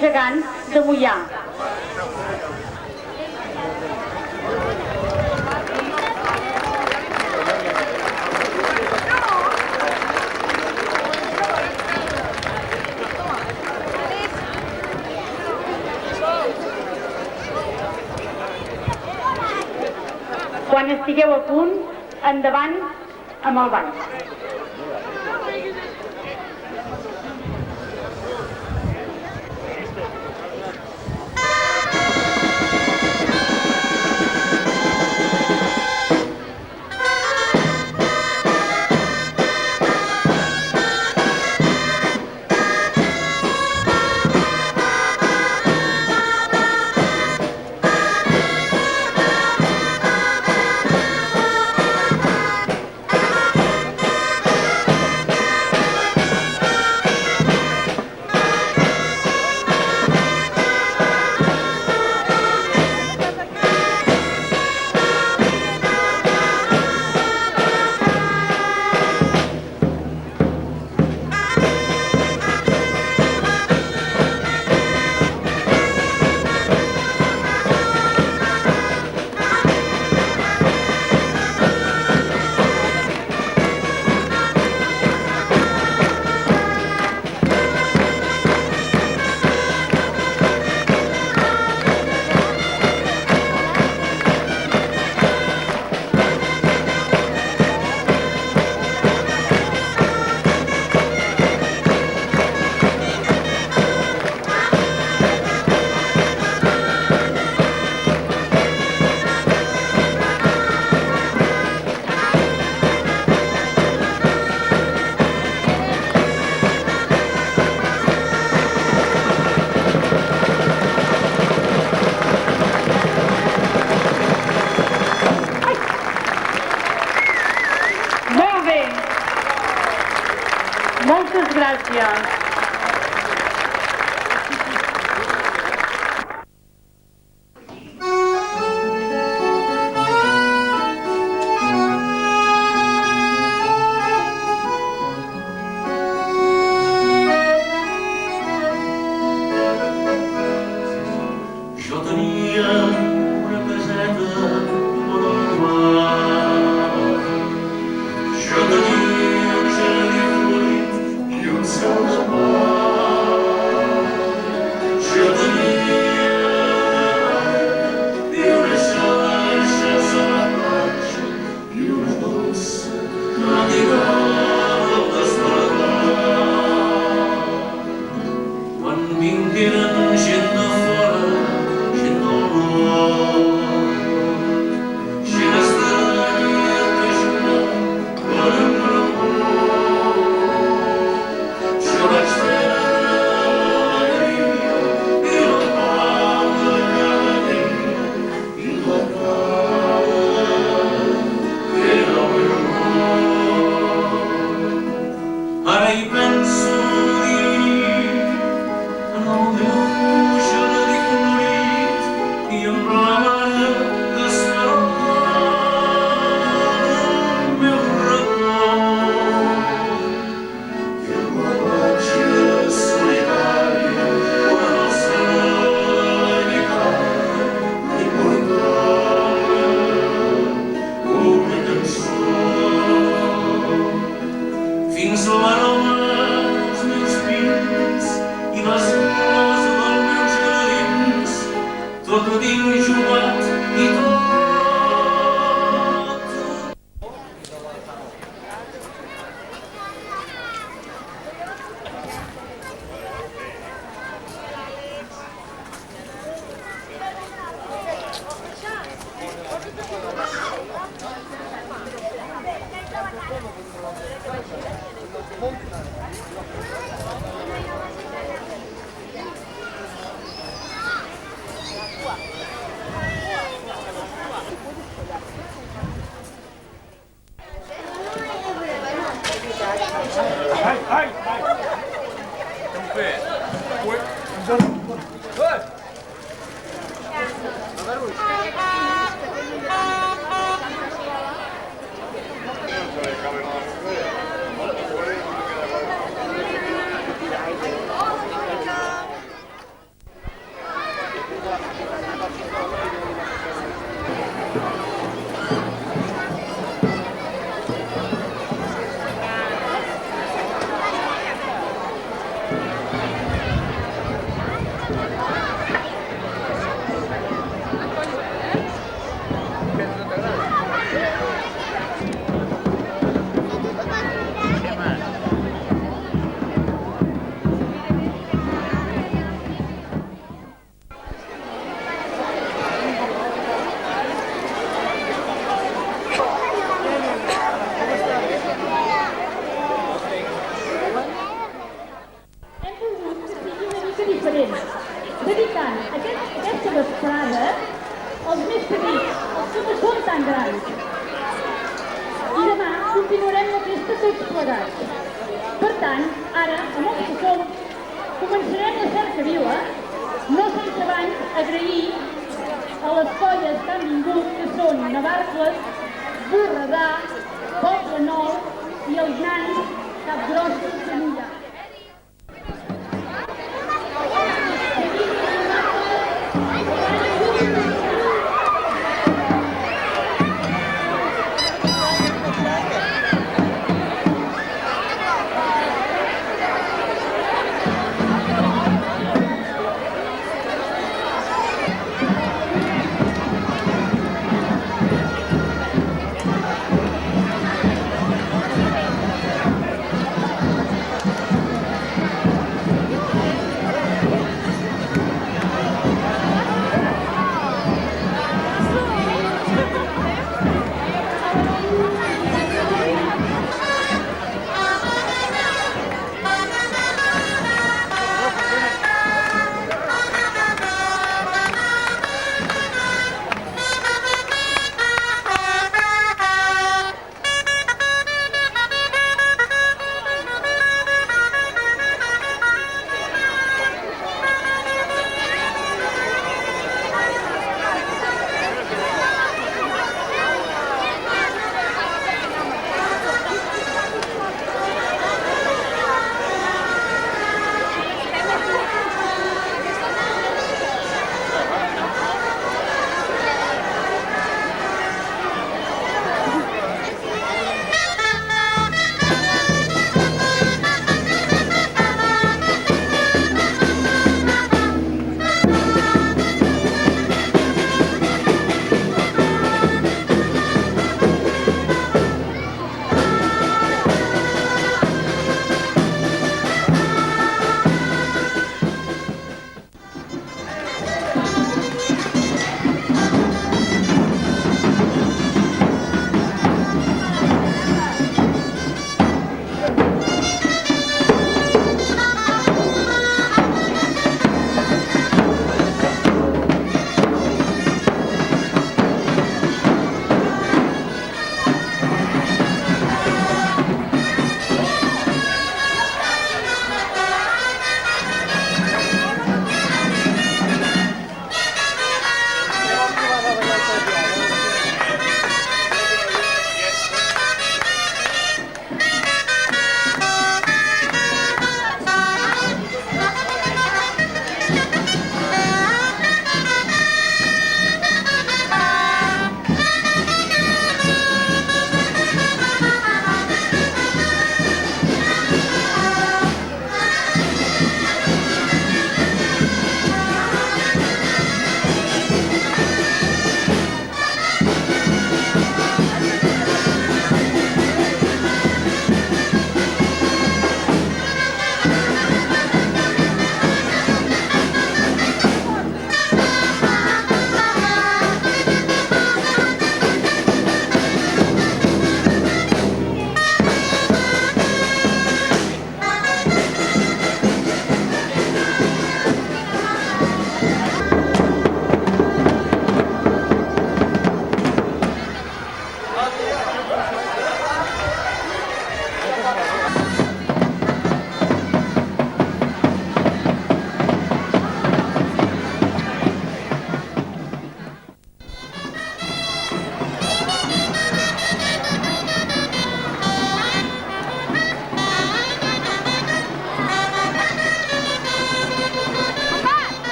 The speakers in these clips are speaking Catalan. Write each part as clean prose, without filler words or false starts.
gegants de Moià. Quan estigueu a punt, endavant amb el ball. Moltes gràcies. Jo tenia una caseta manual. Jo tenia un jardí florit i un cel de mar. Jo tenia i una xarxa a la platja i una dolça matinada al despertar. Quan vingueren gent de fora, gent del nord, gent estranya que jugava per amor, jo vaig veure l'alegria i el pau de cada dia i la cara que era el meu món. Ara hi penso en el meu dedicant aquesta vesprada als més petits, els que no són tan grans. I demà continuarem la festa tots plegats. Per tant, ara, amb els que som, començarem la cerca vila, no sense abans agrair a les colles que han vingut, que són Navarcles, Borredà, Poble Nou i els nans Capgrossos de Mollà.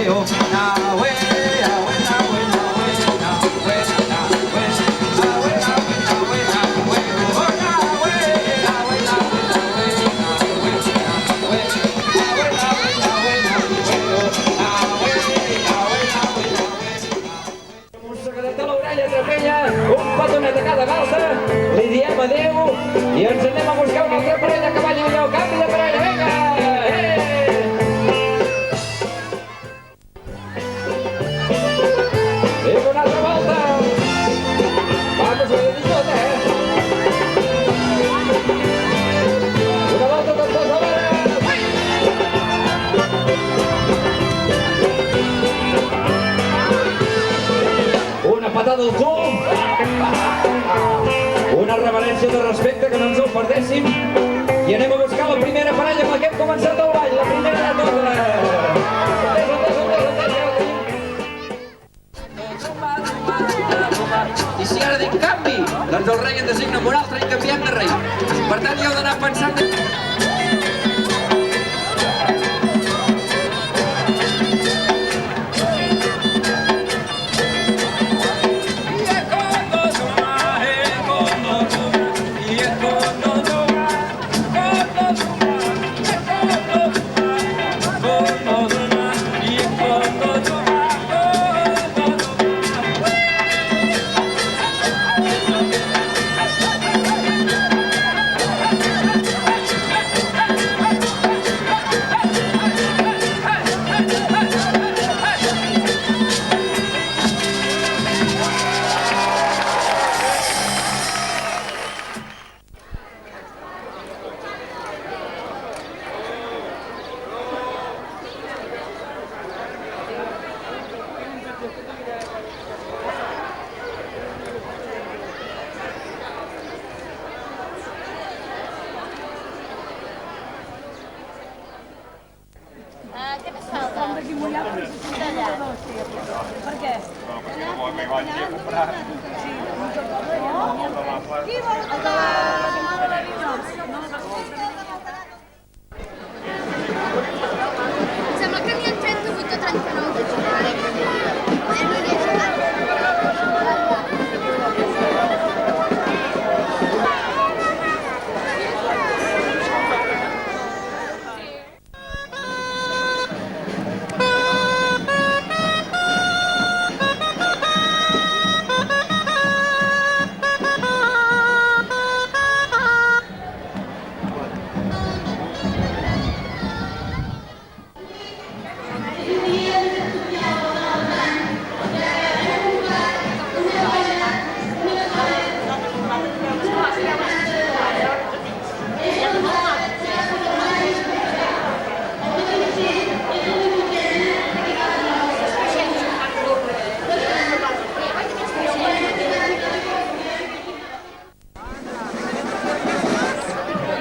Un petonet a cada balsa, li diem adeu i ens anem a buscar una altra parella que balli millor. Canvi de parella, vinga! Vinga, una altra volta! Vamos, ho he dit tot, Una volta tots dos a l'hora! Una patada al cul! Una reverència de respecte, que no ens el perdéssim, i anem a buscar la primera parella amb la que hem començat el ball, la primera de totes. I si ara dic canvi, doncs el rei en designa un altre i canviem de rei. Per tant, hi heu d'anar pensant... Què més falta? Per què? Me vaig a comprar. Qui vol? El de la Vino. Em sembla que n'hi ha 38 o 39 de xocolata. No n'hi ha xocolata.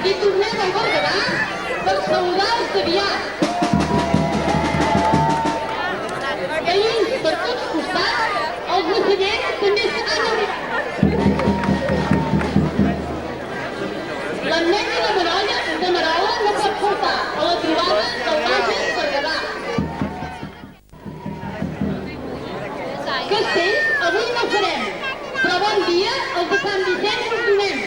I tornem al Berguedà per saludar els aviats. Veïns per tots costats, els ocellers també han arribat. L'Ametlla de Merola no pot faltar a la trobada del Bages Berguedà. Castells avui no farem, però bon dia els de Sant Vicenç us donem.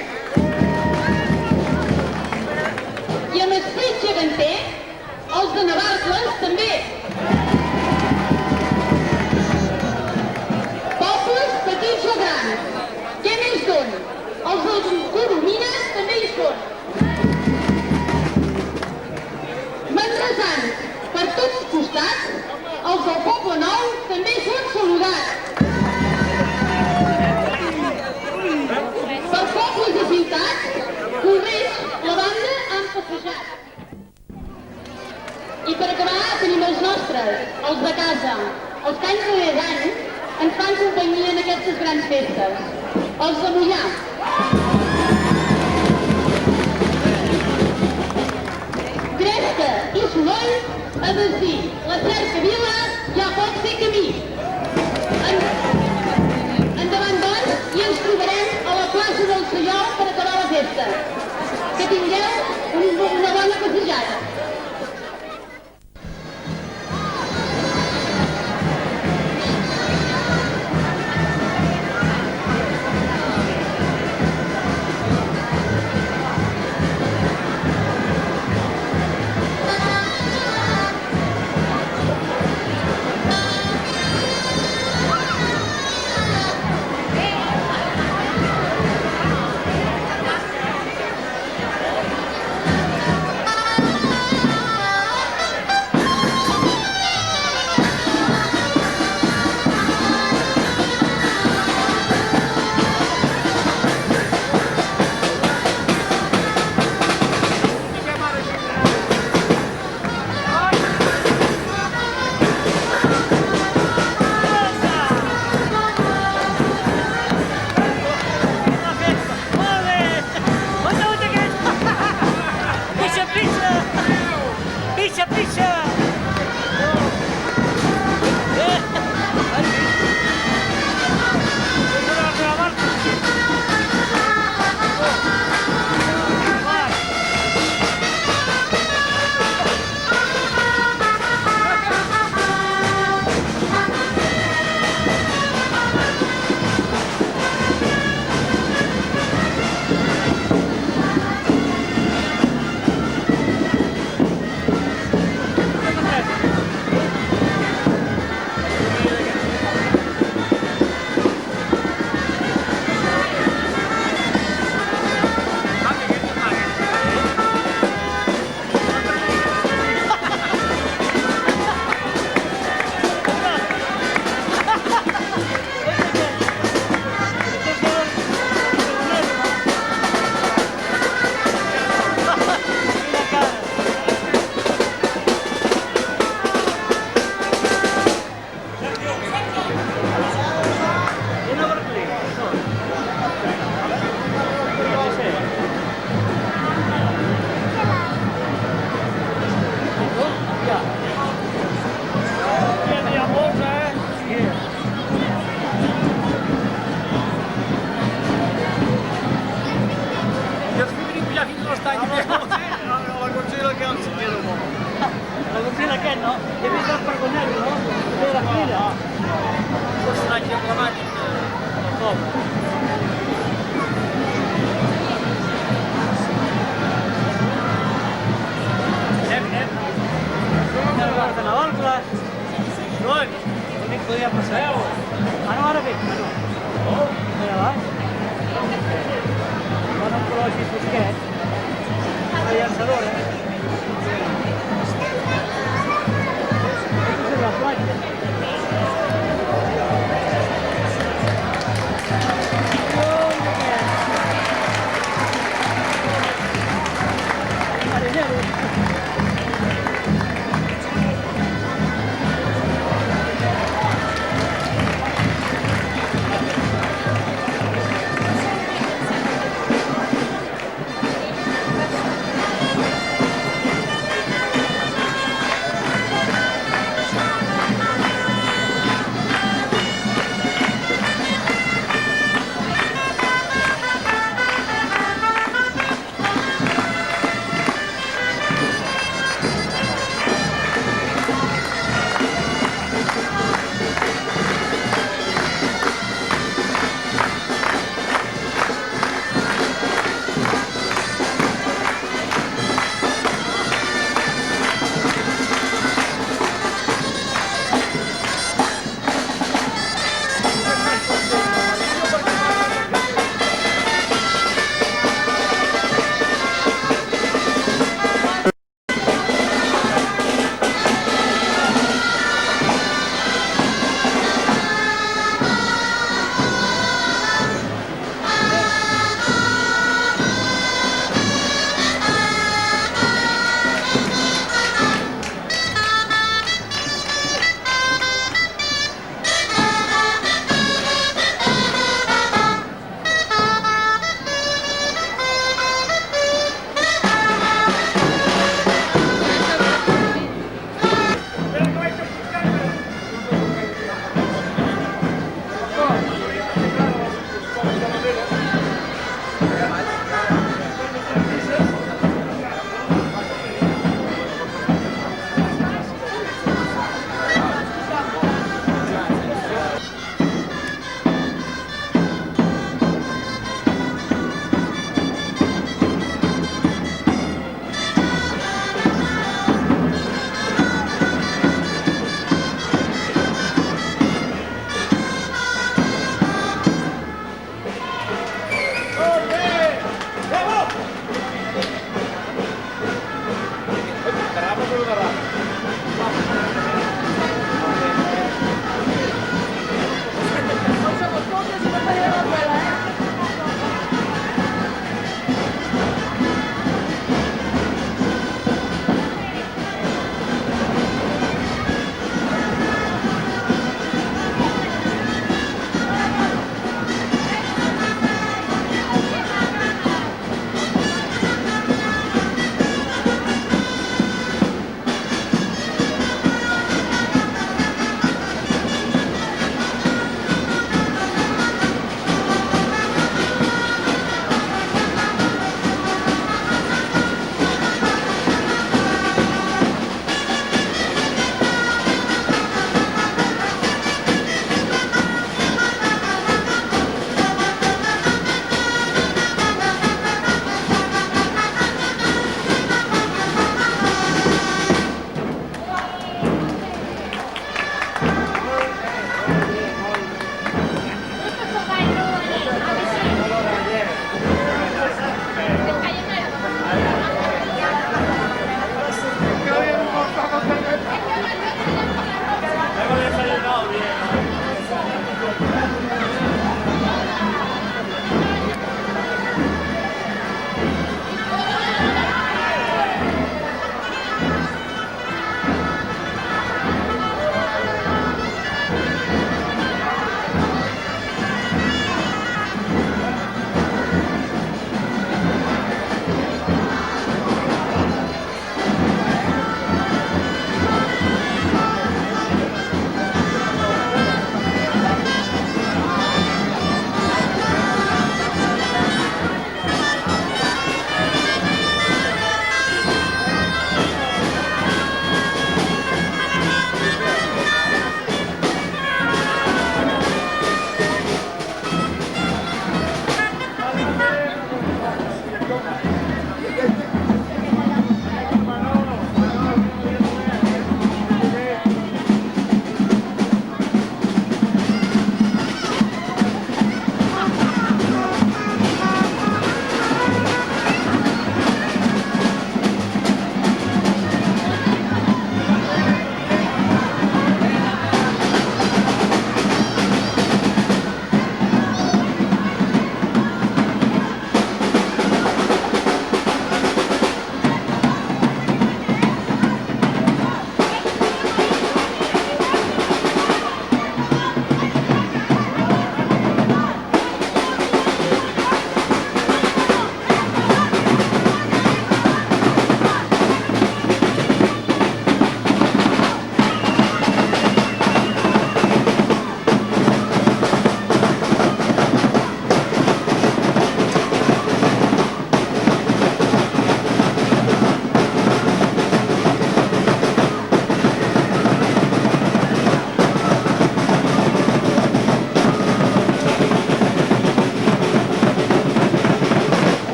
I amb Esprit Geganter, els de Navarcles també. Pobles petits o grans, què més són? Els de Coromines també hi són. Manresans, per tots costats, els del Poble Nou també són saludats. Per pobles i ciutats, correix la banda han passejat. I per acabar tenim els nostres, els de casa, els que anys darrere any ens fan companyia en aquestes grans festes, els de Mollà. Cresta i soroll, a desdir la cercavila ja pot fer camí. Endavant doncs, i ens trobarem a la plaça del Sallol per acabar la festa. Que tingueu una bona passejada.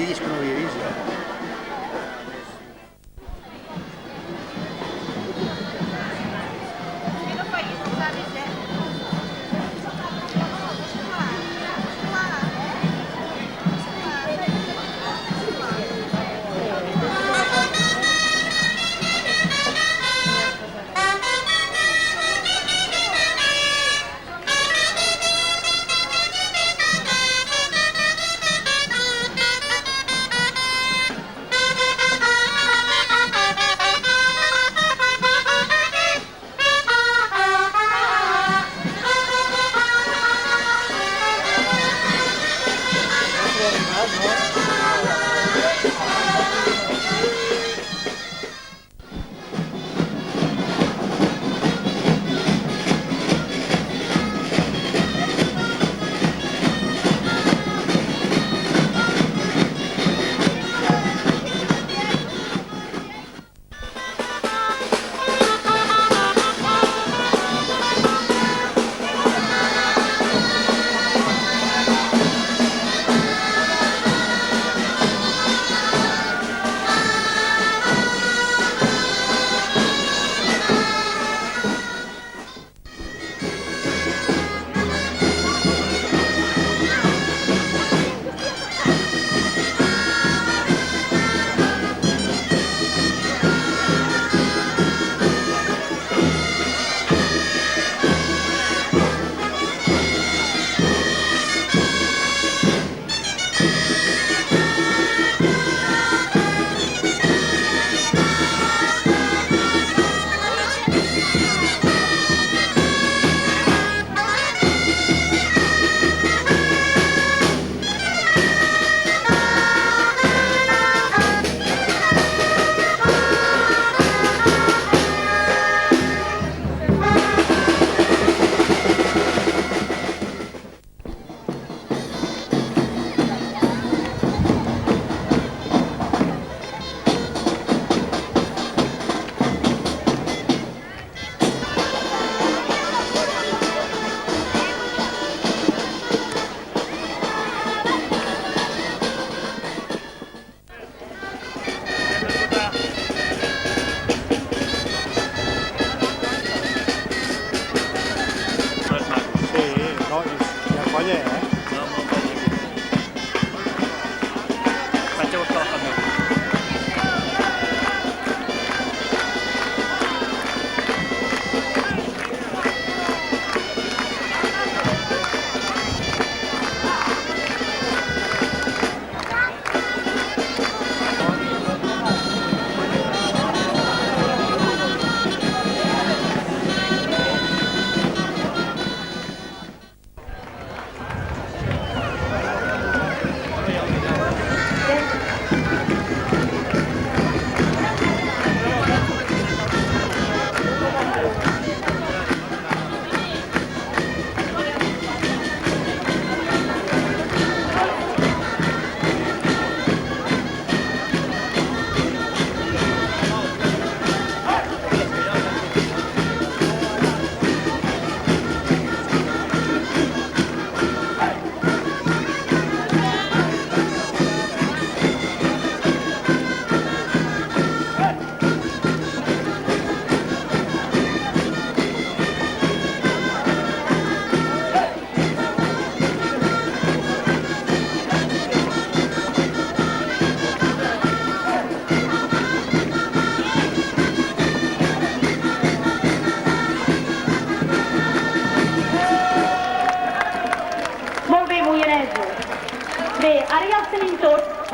vídeos que no havia vist.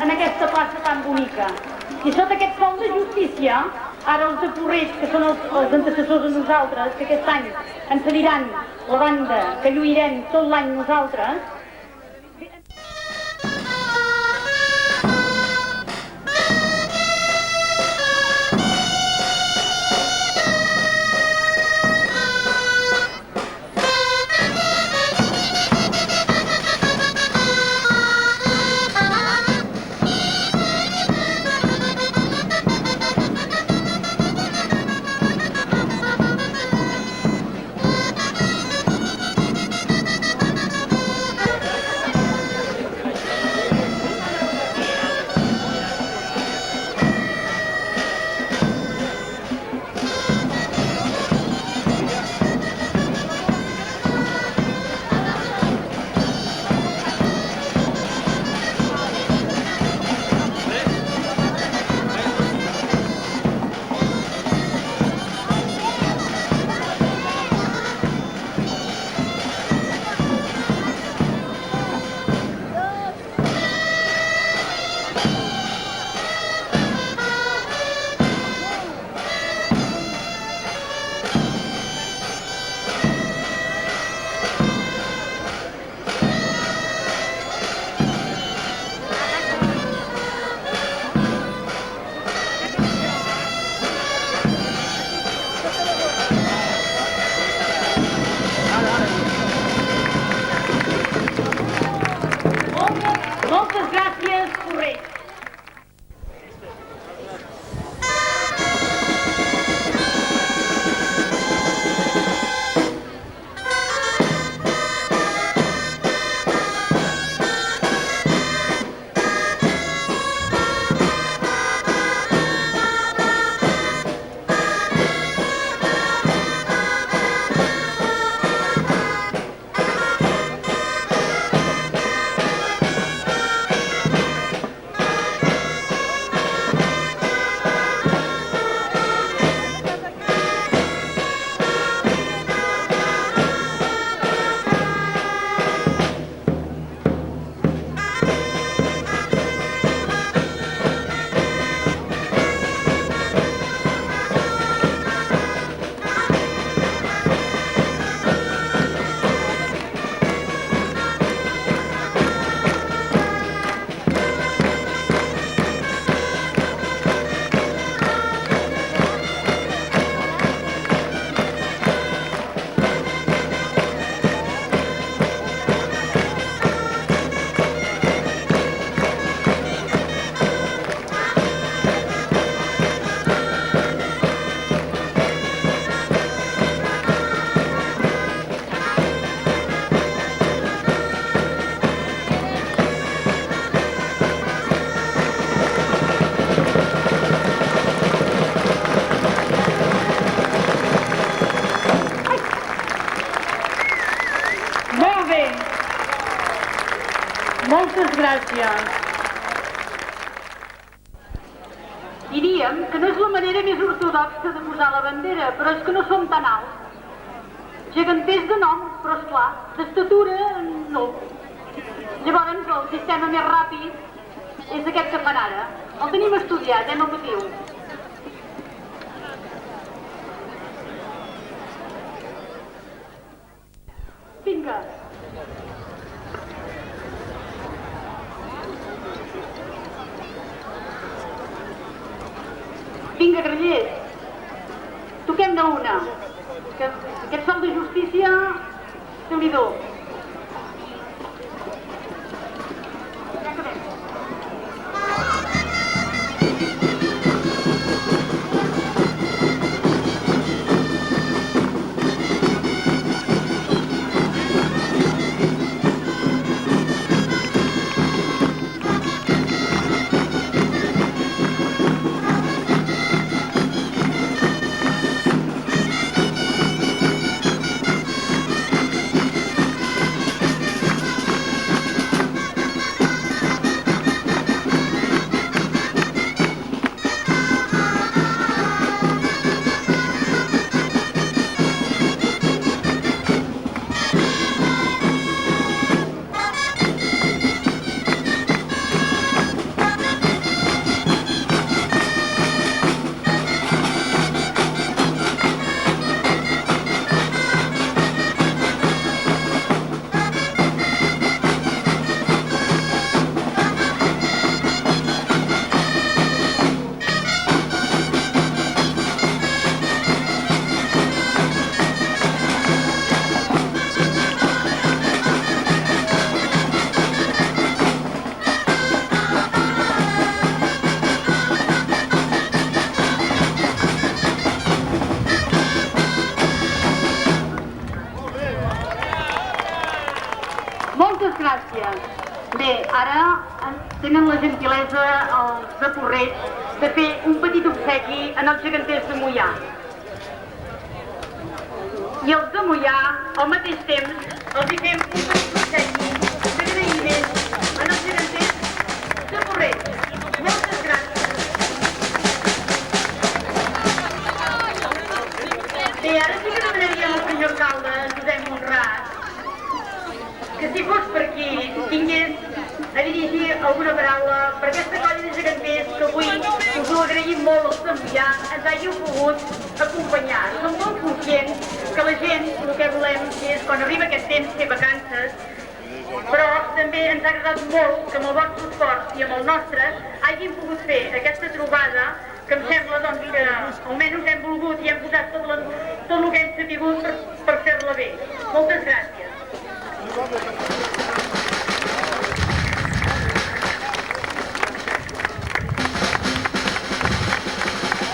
en aquesta plaça tan bonica. I sota aquest pont de justícia, ara els de Porreig, que són els antecessors de nosaltres, que aquest any ens cediran la banda que lluirem tot l'any nosaltres, Moltes gràcies. Diríem que no és la manera més ortodoxa de posar la bandera, però és que no som tan alts. Geganters de nom, però esclar, d'estatura no. Llavors el sistema més ràpid és aquest que fan ara. El tenim estudiat, el motiu. Vinga. Vinga, grellers, toquem-ne una, que aquest sol de justícia, Déu-n'hi-do. Ja acabem. Moltes gràcies. Bé, ara tenen la gentilesa els de Porreig de fer un petit obsequi en els geganters de Moià. I els de Moià, al mateix temps, els hi fem un petit obsequi d'agraïment en els geganters de Porreig. Moltes gràcies. Bé, ara sí que demanaríem al senyor alcalde, Josep Monràs, que si fos per aquí tingués a dirigir alguna paraula per aquesta colla de geganters que avui us ho agraïm molt els de Moià ens hàgiu pogut acompanyar. Som molt conscients que la gent el que volem és, quan arriba aquest temps, fer vacances, però també ens ha agradat molt que amb el vostre esforç i amb el nostre hàgim pogut fer aquesta trobada que em sembla doncs, que almenys hem volgut i hem posat tot el que hem sabut per fer-la bé. Moltes gràcies.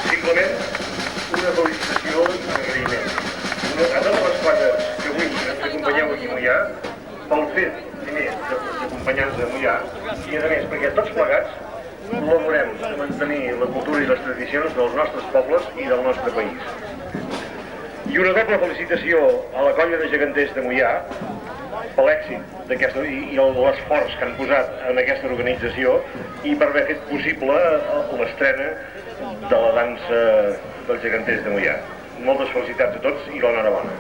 Simplement una felicitació i un agraïment. A totes les quadres que avui ens acompanyeu aquí a Moià, pel fet, primer, d'acompanyar-nos a Moià, i a més, perquè tots plegats col·laborem a mantenir la cultura i les tradicions dels nostres pobles i del nostre país. I una doble felicitació a la colla de geganters de Moià per l'èxit i l'esforç que han posat en aquesta organització i per haver fet possible l'estrena de la dansa dels geganters de Moià. Moltes felicitats a tots i l'enhorabona.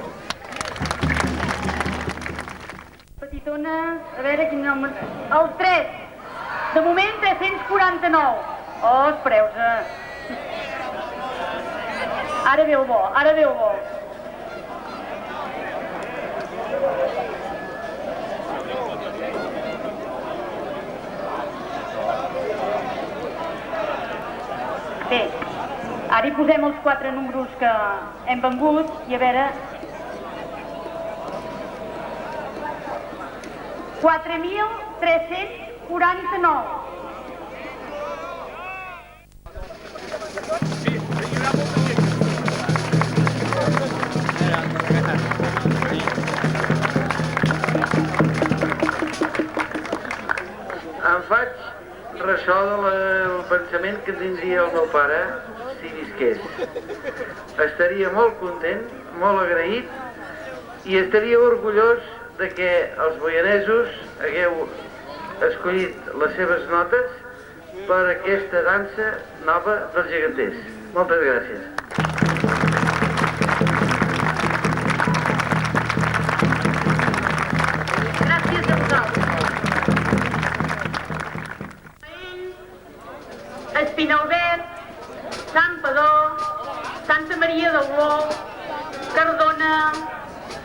Petitones, a veure quin nom... El 3. De moment 349. Oh, espereu-se. Ara ve el bo, ara ve el bo. Bé, ara hi posem els 4 números que hem vengut i a veure... 4.349. Em faig ressò del pensament que tindria el meu pare si visqués. Estaria molt content, molt agraït i estaria orgullós de que els moianesos hagueu escollit les seves notes per aquesta dansa nova dels geganters. Moltes gràcies. Gràcies a vosaltres. Espinalbet, Santpedor, Santa Maria d'Oló, Cardona,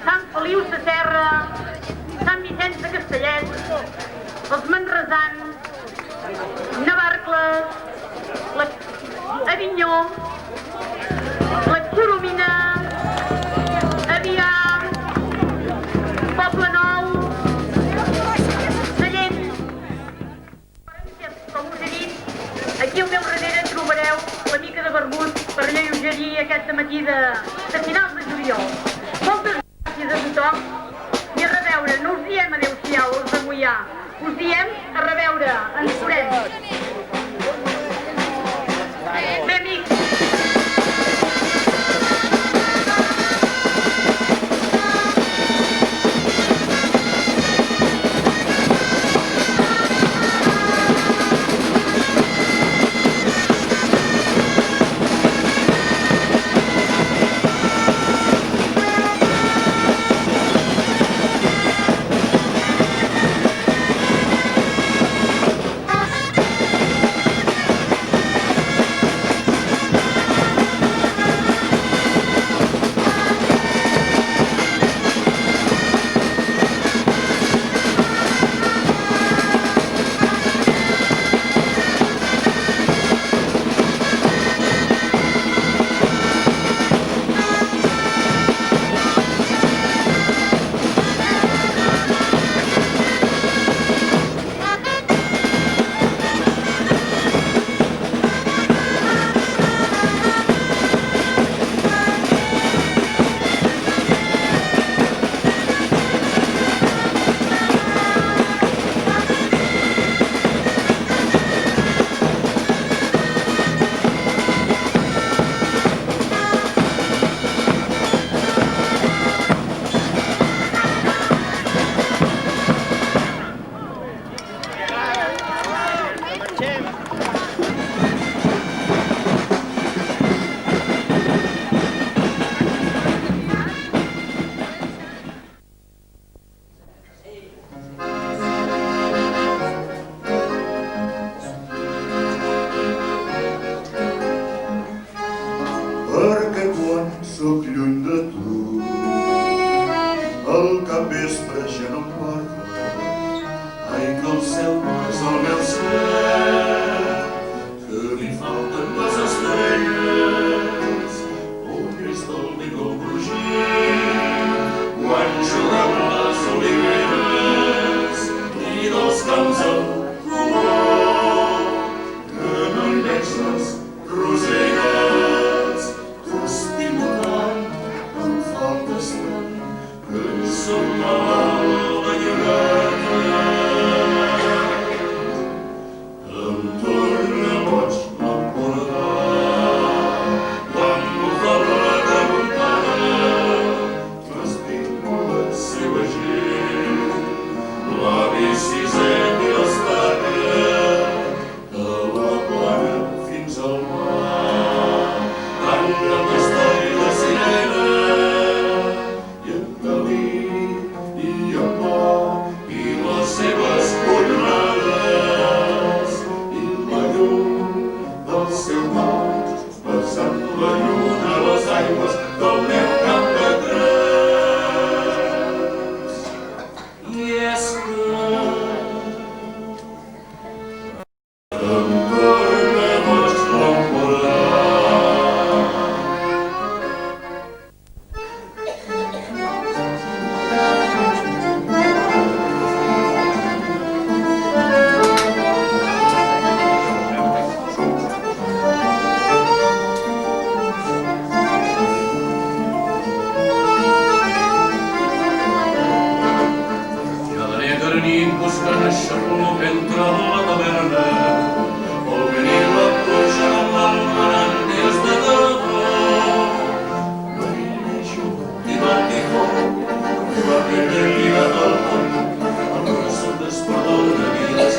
Sant Feliu Sasserra, Sant Vicenç de Castellet, els manresans, Navarcles, Avinyó, la Coromina, Avià, Poble Nou, Sallent. Com us he dit, aquí al meu darrere trobareu una mica de vermut per lleugerir aquest matí de finals de juliol. Moltes gràcies a tothom i a reveure. No us diem adeu-siau, els de Moià. Us diem a reveure. Ens veurem. Bé, amics. Perquè quan sóc lluny de tu, el capvespre ja no em parla. Ai, que el cel no és el meu cel, que li falten les estrelles, un cristall de gol brugir, quan jugàvem les oliveres i dels camps al color, que no hi veig les roselles. T'estimo tant, em faltes tant, que en som malalt d'enyorada. Em torna boig l'emportar, quan m'ofega mon pare, m'estimo la seva gent, l'avi Siset i l'Estaca, de la plana fins al mar. Tanta història de sirena, i en Dalí, i en Pau, i les seves jornades, i la llum del seu món, passant la lluna a les aigües del meu camp de trens. I és que em torna boig l'emportar. Cada nit buscant aixarruc entre la taverna, vol venir la pluja amb l'almarant i els de debò. Marineixo i batifó, i va prendre vida del món, amb una sotes perdona vides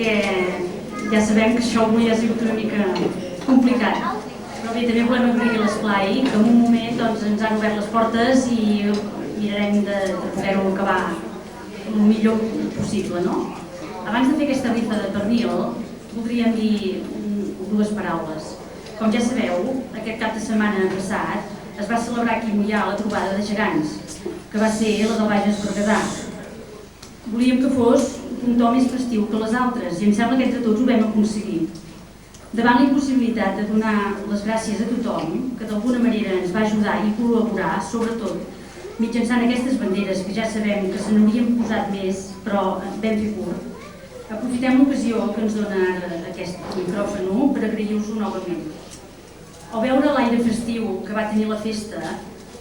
perquè ja sabem que això avui ha sigut una mica complicat. Però bé, també volem agrair l'esplai, que en un moment doncs, ens han obert les portes i mirarem de poder-ho acabar el millor possible, no? Abans de fer aquesta rifa de pernil, voldríem dir dues paraules. Com ja sabeu, aquest cap de setmana passat es va celebrar aquí a Moià la trobada de gegants, que va ser la del Bages Berguedà. Volíem que fos un to més festiu que les altres i em sembla que entre tots ho vam aconseguir. Davant la impossibilitat de donar les gràcies a tothom, que d'alguna manera ens va ajudar i col·laborar, sobretot mitjançant aquestes banderes que ja sabem que se n'haurien posat més, però vam fer curt, aprofitem l'ocasió que ens dona ara aquest micròfon per agrair-vos-ho novament. Al veure l'aire festiu que va tenir la festa,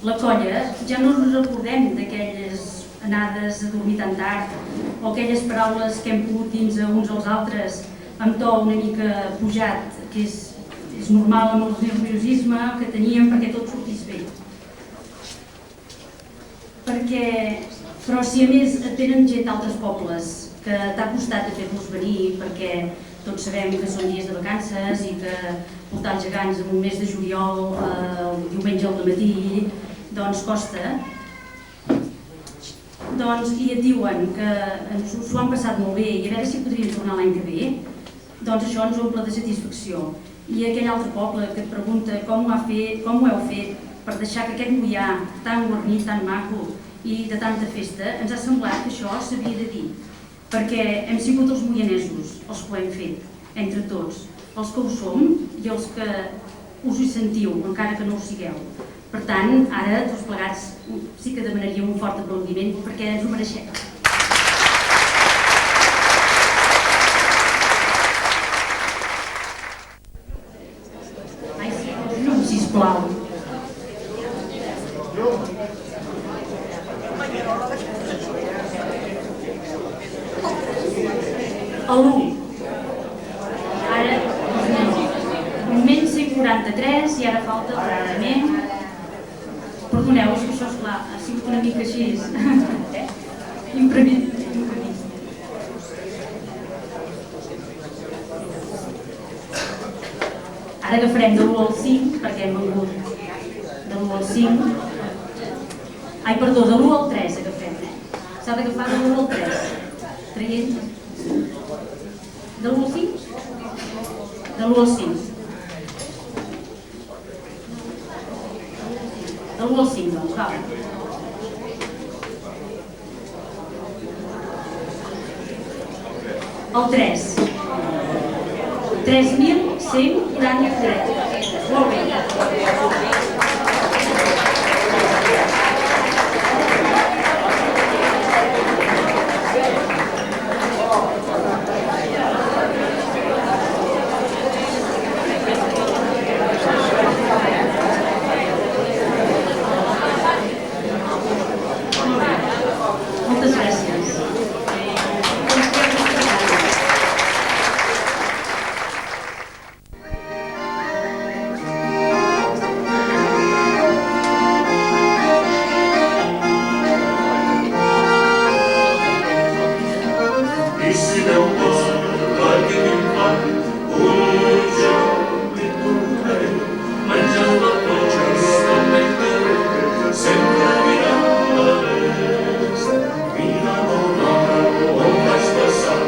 la colla ja no ens recordem d'aquelles anades a dormir tan tard o aquelles paraules que hem pogut dins a uns als altres amb to una mica pujat, que és normal amb el nerviosisme que teníem perquè tot sortís bé. Però si a més et tenen gent d'altres pobles que t'ha costat de fer-los venir perquè tots sabem que són dies de vacances i que portar els gegants en un mes de juliol, el diumenge al matí, doncs costa. I et diuen que s'ho han passat molt bé i a veure si podrien tornar l'any que ve, doncs això ens omple de satisfacció. I aquell altre poble que et pregunta com ho heu fet per deixar que aquest Moià tan guarnit, tan maco i de tanta festa, ens ha semblat que això s'havia de dir, perquè hem sigut els moianesos els que ho hem fet, entre tots, els que ho som i els que us hi sentiu, encara que no ho sigueu. Per tant, ara, tots plegats, sí que demanaríem un fort aplaudiment perquè ens ho mereixem. Ai, llum, sisplau. A l'1. Ara, moment 143 i ara falta el tractament. Perdoneu, és que això, esclar, ha sigut una mica així, imprevist. Ara agafarem de l'1 al 5, perquè hem vengut de l'1 al 5. Ai, perdó, de l'1 al 3 agafem, S'ha d'agafar de l'1 al 3. Traient. De l'1 al 5? De l'1 al 5. De l'1 al 5, doncs, va. El 3. 3.143. Molt bé. Moltes gràcies. I si Déu vol, perquè m'infant, un joc li tornaré, menjant la tots també faré, sempre mirant a l'est, mirant el nord on vaig passar,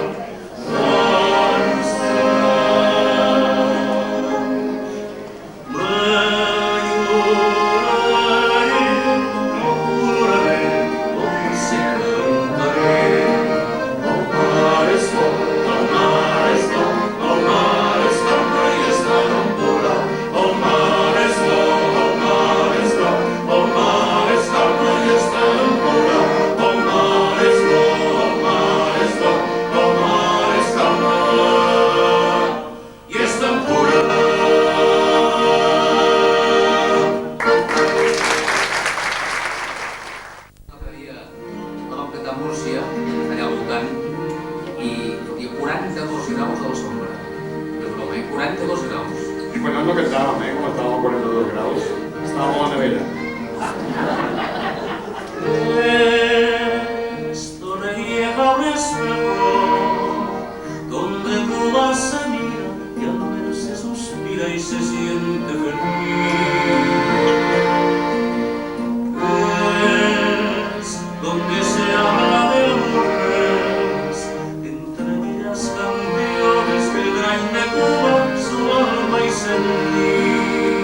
a Múrcia, allà al voltant, i fotia 42 graus a la sombra. De broma, 42 graus. I quan no cantàvem, quan estàvem a 42 graus, estàvem a la nevera. Esto llega a un espejo donde siente feliz. Es donde se habla de amores, entre ellas canciones que traen de Cuba su alma y sentir.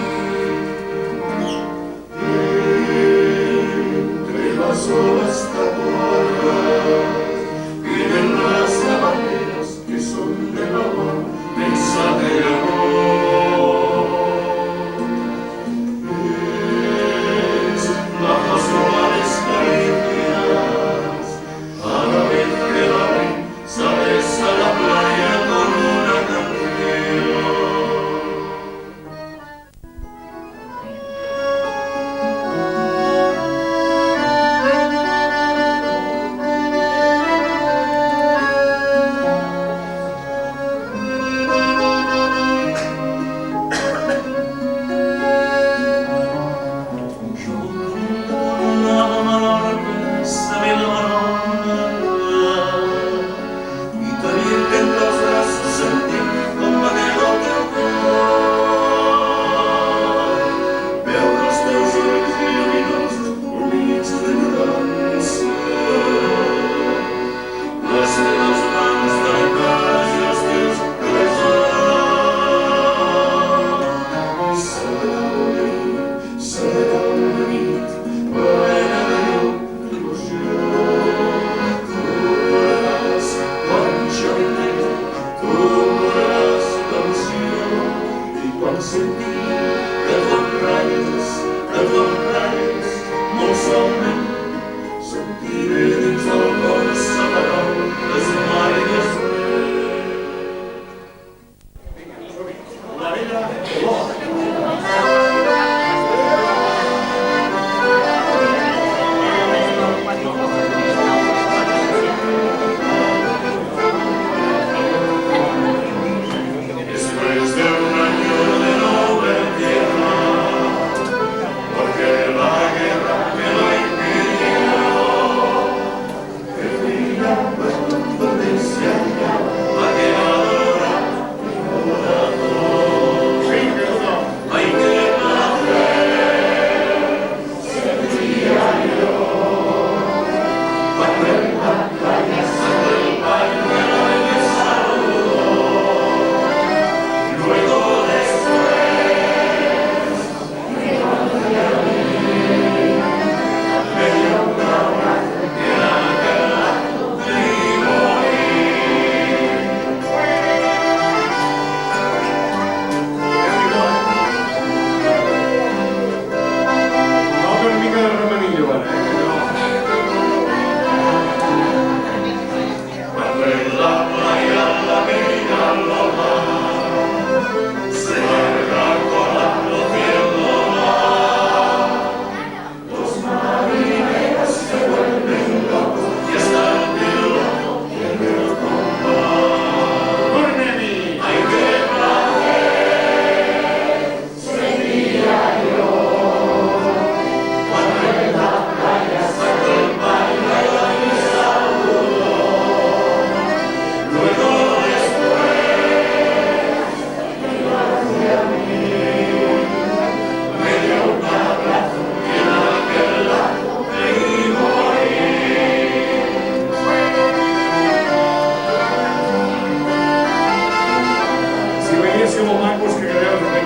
Entre las olas tatuadas vienen las habaneras que son del amor, mensaje de amor. Es bajo suaves caricias, a la vez que la sales a la playa con una canción. Después de un año de no ver tierra, porque la guerra me lo impidió, que fría donde se hallaba aquella mi corazón. Ay, qué placer sentía yo cuando en la playa aquel pañuelo me saludó. Luego después me conocí a mí, me dio un abrazo y en aquel acto vi morir. No, pero mica de remenillo, vale. Cuando en la playa la mira loba se larga colando cielo mar, los marineros se vuelven locos y hasta el piloto quiere tomar. ¡Ay, qué placer sentía yo cuando en la playa sacó el pañuelo y me saludó. Luego después me conocí a mí, me dio un abrazo y en aquel acto creí morir. Si veiéssiu el macos que quedeu de